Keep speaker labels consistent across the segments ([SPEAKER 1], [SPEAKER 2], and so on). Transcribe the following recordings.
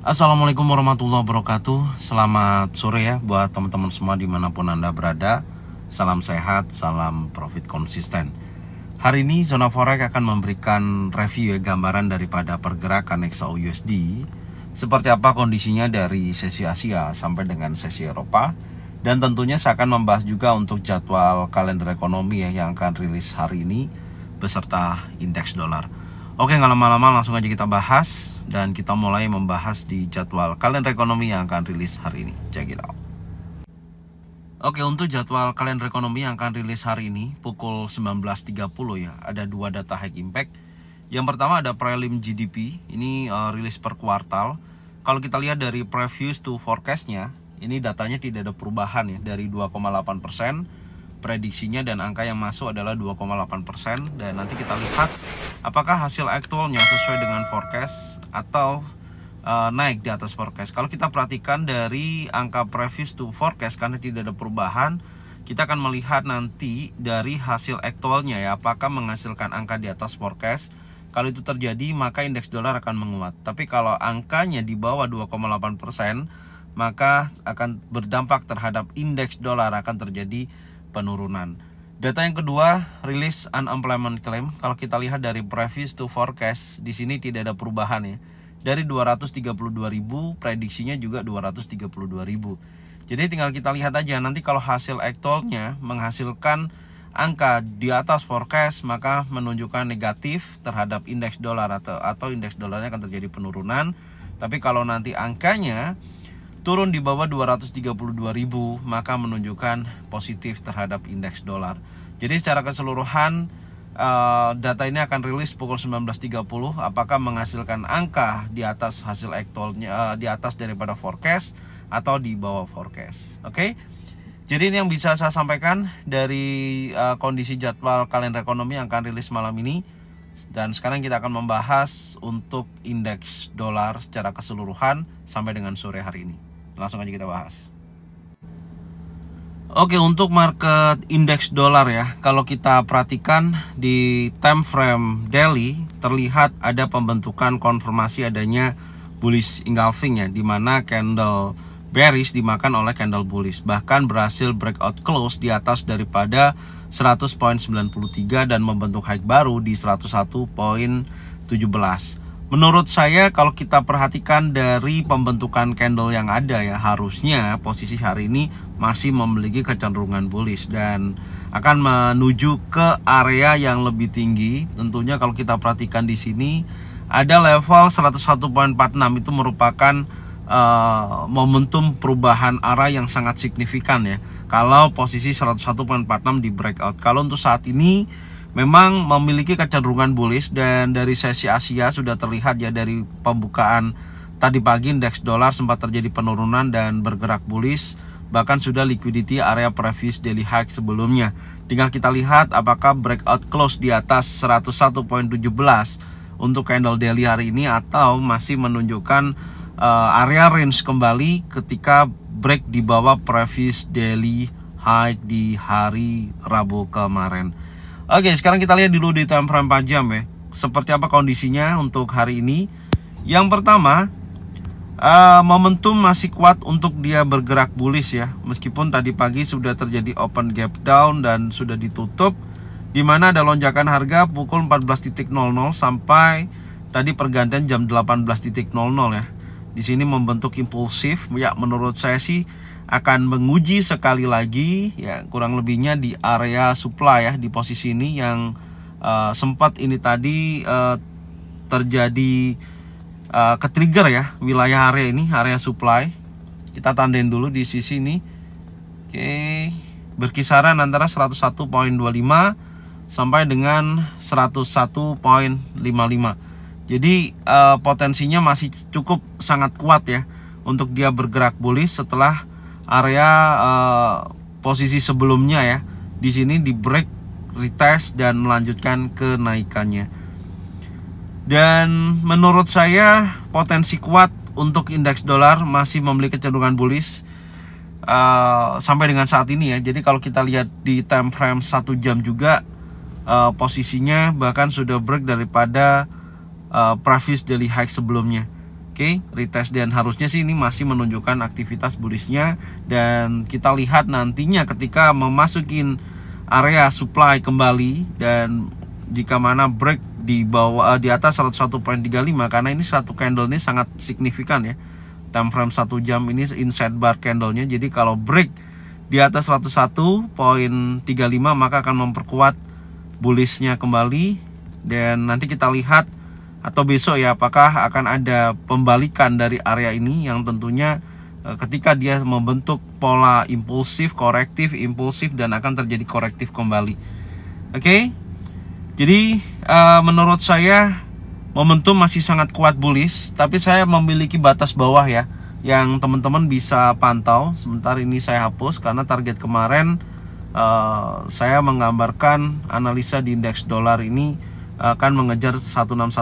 [SPEAKER 1] Assalamualaikum warahmatullahi wabarakatuh. Selamat sore ya buat teman-teman semua dimanapun Anda berada. Salam sehat, salam profit konsisten. Hari ini Zona Forex akan memberikan review ya, gambaran daripada pergerakan XAU-USD. Seperti apa kondisinya dari sesi Asia sampai dengan sesi Eropa. Dan tentunya saya akan membahas juga untuk jadwal kalender ekonomi ya, yang akan rilis hari ini beserta indeks dolar. Oke, nggak lama-lama langsung aja kita bahas. Dan kita mulai membahas di jadwal kalender ekonomi yang akan rilis hari ini. Check it out. Oke, untuk jadwal kalender ekonomi yang akan rilis hari ini pukul 19.30 ya, ada dua data high impact. Yang pertama ada prelim GDP, ini rilis per kuartal. Kalau kita lihat dari previous to forecast-nya, ini datanya tidak ada perubahan ya, dari 2,8%. Prediksinya dan angka yang masuk adalah 2,8%. Dan nanti kita lihat apakah hasil aktualnya sesuai dengan forecast atau naik di atas forecast. Kalau kita perhatikan dari angka previous to forecast, karena tidak ada perubahan, kita akan melihat nanti dari hasil aktualnya ya, apakah menghasilkan angka di atas forecast. Kalau itu terjadi, maka indeks dolar akan menguat. Tapi kalau angkanya di bawah 2,8%, maka akan berdampak terhadap indeks dolar, akan terjadi penurunan. Data yang kedua, rilis unemployment claim. Kalau kita lihat dari previous to forecast, di sini tidak ada perubahan ya. Dari 232.000, prediksinya juga 232.000. Jadi tinggal kita lihat aja nanti kalau hasil aktualnya menghasilkan angka di atas forecast, maka menunjukkan negatif terhadap indeks dolar atau indeks dolarnya akan terjadi penurunan. Tapi kalau nanti angkanya turun di bawah 232.000, maka menunjukkan positif terhadap indeks dolar. Jadi secara keseluruhan data ini akan rilis pukul 19.30. Apakah menghasilkan angka di atas hasil aktualnya, di atas daripada forecast atau di bawah forecast. Oke. Jadi ini yang bisa saya sampaikan dari kondisi jadwal kalender ekonomi yang akan rilis malam ini. Dan sekarang kita akan membahas untuk indeks dolar secara keseluruhan sampai dengan sore hari ini. Langsung aja kita bahas. Oke, untuk market indeks dolar ya, kalau kita perhatikan di time frame daily, terlihat ada pembentukan konfirmasi adanya bullish engulfing ya, di mana candle bearish dimakan oleh candle bullish, bahkan berhasil breakout close di atas daripada 100.93 dan membentuk high baru di 101.17. Menurut saya kalau kita perhatikan dari pembentukan candle yang ada ya, harusnya posisi hari ini masih memiliki kecenderungan bullish dan akan menuju ke area yang lebih tinggi. Tentunya kalau kita perhatikan di sini ada level 101.46, itu merupakan momentum perubahan arah yang sangat signifikan ya. Kalau posisi 101.46 di breakout, kalau untuk saat ini memang memiliki kecenderungan bullish dan dari sesi Asia sudah terlihat ya, dari pembukaan tadi pagi indeks dolar sempat terjadi penurunan dan bergerak bullish, bahkan sudah liquidity area previous daily high sebelumnya. Tinggal kita lihat apakah breakout close di atas 101.17 untuk candle daily hari ini atau masih menunjukkan area range kembali ketika break di bawah previous daily high di hari Rabu kemarin. Oke, sekarang kita lihat dulu di time frame 4 jam ya, seperti apa kondisinya untuk hari ini. Yang pertama, momentum masih kuat untuk dia bergerak bullish ya, meskipun tadi pagi sudah terjadi open gap down dan sudah ditutup, di mana ada lonjakan harga pukul 14.00 sampai tadi pergantian jam 18.00 ya. Di sini membentuk impulsif ya, menurut saya sih akan menguji sekali lagi ya, kurang lebihnya di area supply ya, di posisi ini yang sempat ini tadi terjadi ke-trigger ya, wilayah area ini, area supply. Kita tandain dulu di sisi ini. Oke, berkisaran antara 101.25 sampai dengan 101.55. Jadi potensinya masih cukup sangat kuat ya untuk dia bergerak bullish setelah area posisi sebelumnya ya. Di sini di break, retest dan melanjutkan kenaikannya. Dan menurut saya potensi kuat untuk indeks dolar masih memiliki kecenderungan bullish sampai dengan saat ini ya. Jadi kalau kita lihat di time frame 1 jam juga posisinya bahkan sudah break daripada previous daily high sebelumnya. Oke, retest, dan harusnya sih ini masih menunjukkan aktivitas bullish-nya, dan kita lihat nantinya ketika memasukin area supply kembali, dan jika mana break di bawah di atas 101.35, karena ini satu candle ini sangat signifikan ya. Time frame 1 jam ini inside bar candlenya. Jadi kalau break di atas 101.35 maka akan memperkuat bullish-nya kembali, dan nanti kita lihat atau besok ya, apakah akan ada pembalikan dari area ini yang tentunya ketika dia membentuk pola impulsif, korektif, impulsif, dan akan terjadi korektif kembali. Oke. Jadi menurut saya momentum masih sangat kuat bullish, tapi saya memiliki batas bawah ya yang teman-teman bisa pantau. Sebentar ini saya hapus karena target kemarin saya menggambarkan analisa di indeks dolar ini akan mengejar 1618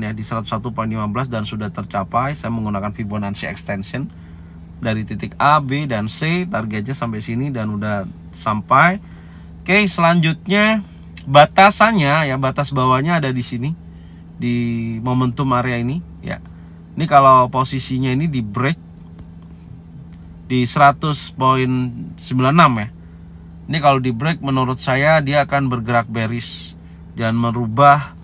[SPEAKER 1] ya di 101.15 dan sudah tercapai. Saya menggunakan Fibonacci extension dari titik A, B, dan C, targetnya sampai sini dan udah sampai. Oke, selanjutnya batasannya ya, batas bawahnya ada di sini di momentum area ini ya. Ini kalau posisinya ini di break di 100.96 ya. Ini kalau di break menurut saya dia akan bergerak bearish dan merubah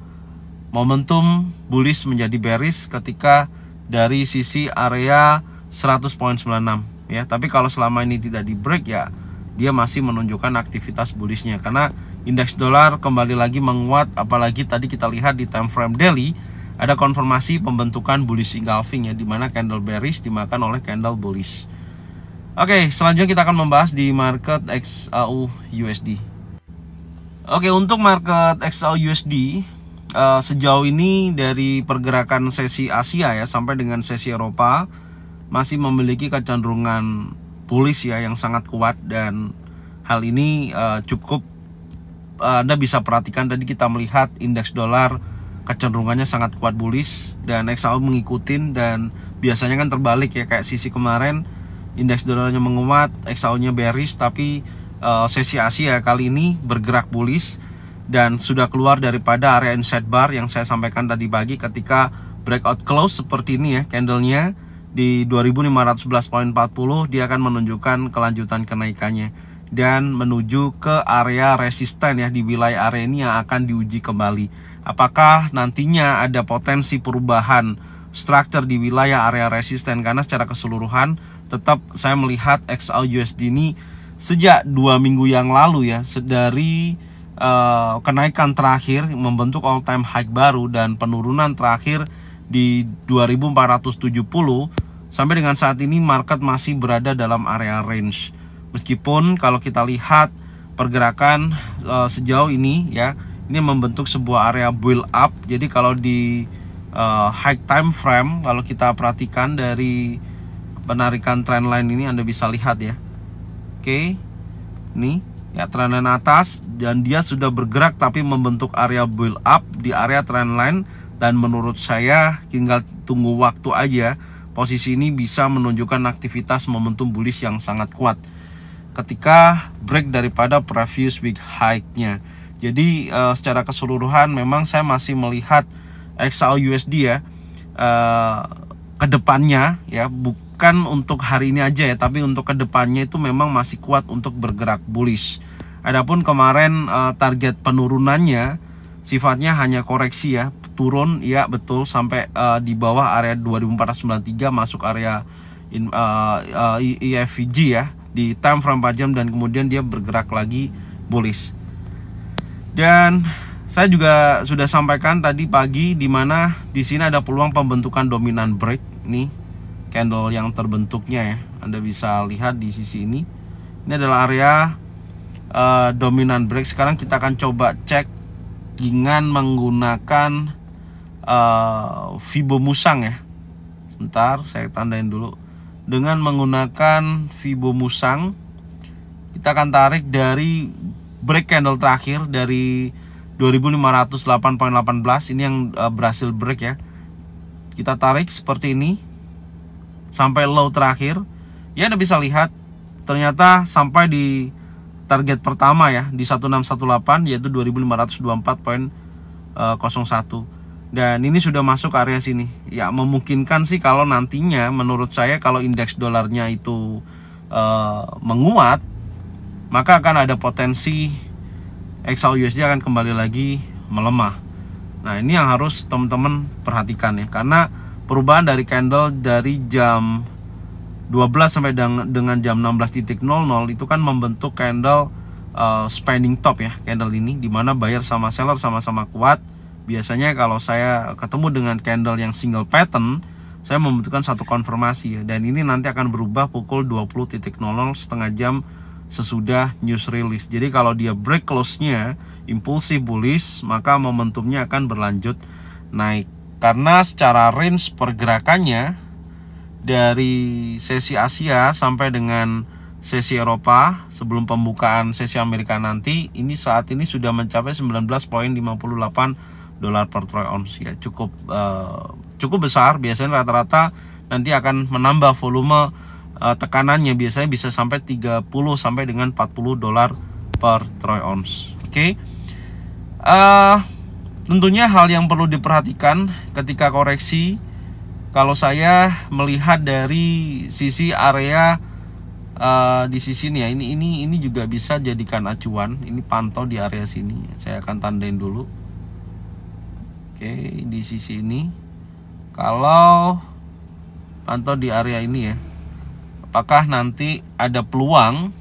[SPEAKER 1] momentum bullish menjadi bearish ketika dari sisi area 100.96 ya. Tapi kalau selama ini tidak di break ya, dia masih menunjukkan aktivitas bullish-nya karena indeks dolar kembali lagi menguat, apalagi tadi kita lihat di time frame daily ada konfirmasi pembentukan bullish engulfing ya, dimana candle bearish dimakan oleh candle bullish. Oke, selanjutnya kita akan membahas di market XAU USD. Oke, untuk market XAU USD sejauh ini dari pergerakan sesi Asia ya sampai dengan sesi Eropa masih memiliki kecenderungan bullish ya yang sangat kuat, dan hal ini cukup Anda bisa perhatikan tadi kita melihat indeks dolar kecenderungannya sangat kuat bullish dan XAU mengikutin, dan biasanya kan terbalik ya, kayak sisi kemarin indeks dolarnya menguat, XAU-nya bearish, tapi sesi Asia kali ini bergerak bullish dan sudah keluar daripada area inside bar yang saya sampaikan tadi pagi ketika breakout close seperti ini ya, candlenya di 2511.40 dia akan menunjukkan kelanjutan kenaikannya dan menuju ke area resisten ya, di wilayah area ini yang akan diuji kembali. Apakah nantinya ada potensi perubahan struktur di wilayah area resisten, karena secara keseluruhan tetap saya melihat XAU USD ini sejak 2 minggu yang lalu ya, dari kenaikan terakhir membentuk all time high baru dan penurunan terakhir di 2470 sampai dengan saat ini market masih berada dalam area range. Meskipun kalau kita lihat pergerakan sejauh ini ya, ini membentuk sebuah area build up. Jadi kalau di high time frame, kalau kita perhatikan dari penarikan trendline ini Anda bisa lihat ya. Oke, ini ya trendline atas, dan dia sudah bergerak tapi membentuk area build up di area trendline, dan menurut saya tinggal tunggu waktu aja posisi ini bisa menunjukkan aktivitas momentum bullish yang sangat kuat ketika break daripada previous week high-nya. Jadi secara keseluruhan memang saya masih melihat XAU USD ya kedepannya ya, bukan untuk hari ini aja ya, tapi untuk kedepannya itu memang masih kuat untuk bergerak bullish. Adapun kemarin target penurunannya sifatnya hanya koreksi ya, turun ya betul sampai di bawah area 2493, masuk area EFVG ya di time frame 4 jam, dan kemudian dia bergerak lagi bullish. Dan saya juga sudah sampaikan tadi pagi di mana di sini ada peluang pembentukan dominan break nih, candle yang terbentuknya ya. Anda bisa lihat di sisi ini. Ini adalah area dominan break. Sekarang kita akan coba cek dengan menggunakan Fibo Musang ya. Sebentar, saya tandain dulu. Dengan menggunakan Fibo Musang, kita akan tarik dari break candle terakhir dari 2508.18. Ini yang berhasil break ya. Kita tarik seperti ini sampai low terakhir. Ya, Anda bisa lihat ternyata sampai di target pertama ya, di 1618, yaitu 2524.01. Dan ini sudah masuk area sini. Ya, memungkinkan sih kalau nantinya menurut saya kalau indeks dolarnya itu menguat, maka akan ada potensi XAUUSD akan kembali lagi melemah. Nah, ini yang harus teman-teman perhatikan ya, karena perubahan dari candle dari jam 12 sampai dengan jam 16.00 itu kan membentuk candle spending top ya, candle ini dimana buyer sama seller sama-sama kuat. Biasanya kalau saya ketemu dengan candle yang single pattern, saya membutuhkan satu konfirmasi ya, dan ini nanti akan berubah pukul 20.00 setengah jam sesudah news release. Jadi kalau dia break close-nya impulsif bullish, maka momentumnya akan berlanjut naik. Karena secara range pergerakannya dari sesi Asia sampai dengan sesi Eropa sebelum pembukaan sesi Amerika nanti, ini saat ini sudah mencapai 19,58 dolar per troy ounce ya, cukup besar. Biasanya rata-rata nanti akan menambah volume tekanannya, biasanya bisa sampai 30 sampai dengan 40 dolar per troy ounce. Oke. Tentunya hal yang perlu diperhatikan ketika koreksi, kalau saya melihat dari sisi area di sisi ini ya, ini juga bisa jadikan acuan. Ini pantau di area sini. Saya akan tandain dulu. Oke, di sisi ini kalau pantau di area ini ya, apakah nanti ada peluang?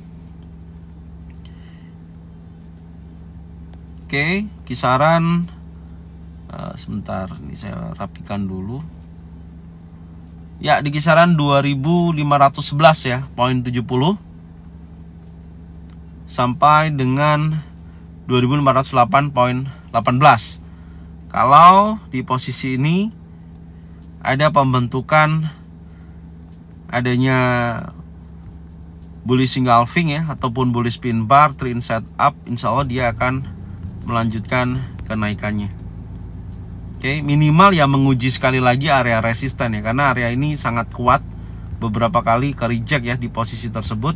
[SPEAKER 1] Oke, kisaran sebentar, ini saya rapikan dulu. Ya, di kisaran 2511 ya, poin 70 sampai dengan 2508.18. Kalau di posisi ini ada pembentukan adanya bullish engulfing ya, ataupun bullish pin bar, trend setup, insya Allah dia akan melanjutkan kenaikannya. Oke, minimal ya menguji sekali lagi area resisten ya, karena area ini sangat kuat, beberapa kali ke reject ya di posisi tersebut.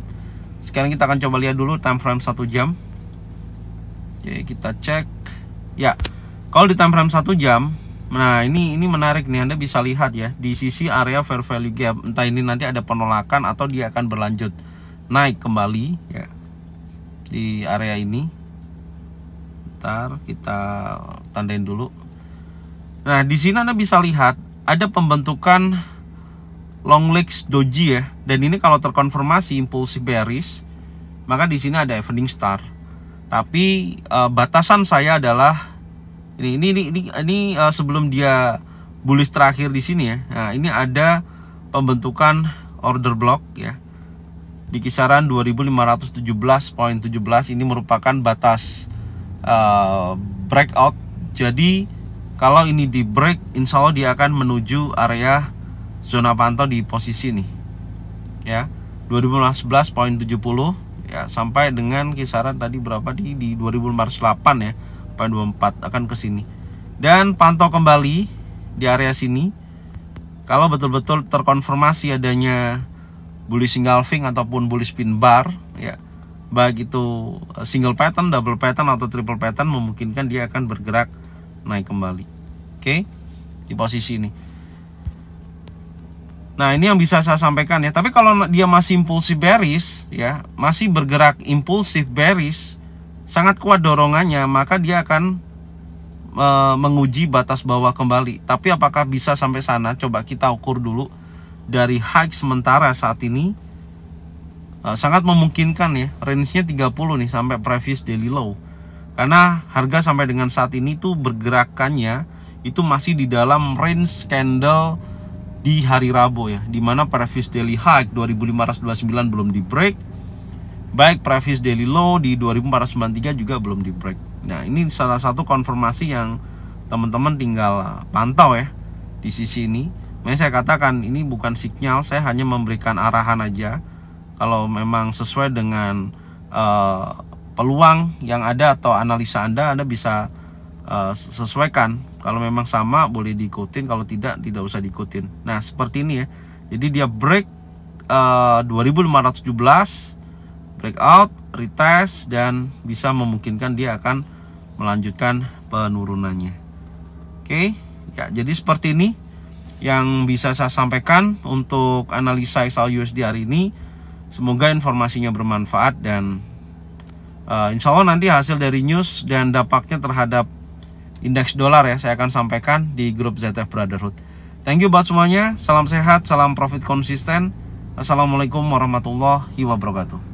[SPEAKER 1] Sekarang kita akan coba lihat dulu time frame 1 jam. Oke, kita cek ya. Kalau di time frame 1 jam, nah ini menarik nih, Anda bisa lihat ya di sisi area fair value gap, entah ini nanti ada penolakan atau dia akan berlanjut naik kembali ya di area ini. Ntar kita tandain dulu. Nah, di sini Anda bisa lihat ada pembentukan long legs doji ya, dan ini kalau terkonfirmasi impulsif bearish, maka di sini ada evening star. Tapi batasan saya adalah ini sebelum dia bullish terakhir di sini ya. Nah, ini ada pembentukan order block ya di kisaran 2517.17. Ini merupakan batas breakout. Jadi kalau ini di break, insya Allah dia akan menuju area zona pantau di posisi ini ya, 2015.70 ya, sampai dengan kisaran tadi berapa di 2508 ya, 24 akan ke sini, dan pantau kembali di area sini. Kalau betul-betul terkonfirmasi adanya bullish engulfing ataupun bullish pin bar ya, baik itu single pattern, double pattern atau triple pattern, memungkinkan dia akan bergerak naik kembali. Oke, di posisi ini. Nah, ini yang bisa saya sampaikan ya. Tapi kalau dia masih impulsif bearish ya, masih bergerak impulsif bearish, sangat kuat dorongannya, maka dia akan menguji batas bawah kembali. Tapi apakah bisa sampai sana? Coba kita ukur dulu dari high sementara saat ini. Sangat memungkinkan ya, range-nya 30 nih sampai previous daily low. Karena harga sampai dengan saat ini tuh bergerakannya itu masih di dalam range candle di hari Rabu ya, dimana previous daily high 2529 belum di break, baik previous daily low di 2493 juga belum di break. Nah, ini salah satu konfirmasi yang teman-teman tinggal pantau ya di sisi ini. Makanya saya katakan ini bukan sinyal, saya hanya memberikan arahan aja. Kalau memang sesuai dengan peluang yang ada atau analisa Anda bisa sesuaikan. Kalau memang sama boleh diikutin, kalau tidak usah diikutin. Nah, seperti ini ya. Jadi dia break 2517, breakout, retest, dan bisa memungkinkan dia akan melanjutkan penurunannya. Oke, Ya, jadi seperti ini yang bisa saya sampaikan untuk analisa XAU USD hari ini. Semoga informasinya bermanfaat dan insya Allah nanti hasil dari news dan dampaknya terhadap indeks dolar ya saya akan sampaikan di grup ZF Brotherhood. Thank you buat semuanya. Salam sehat, salam profit konsisten. Assalamualaikum warahmatullahi wabarakatuh.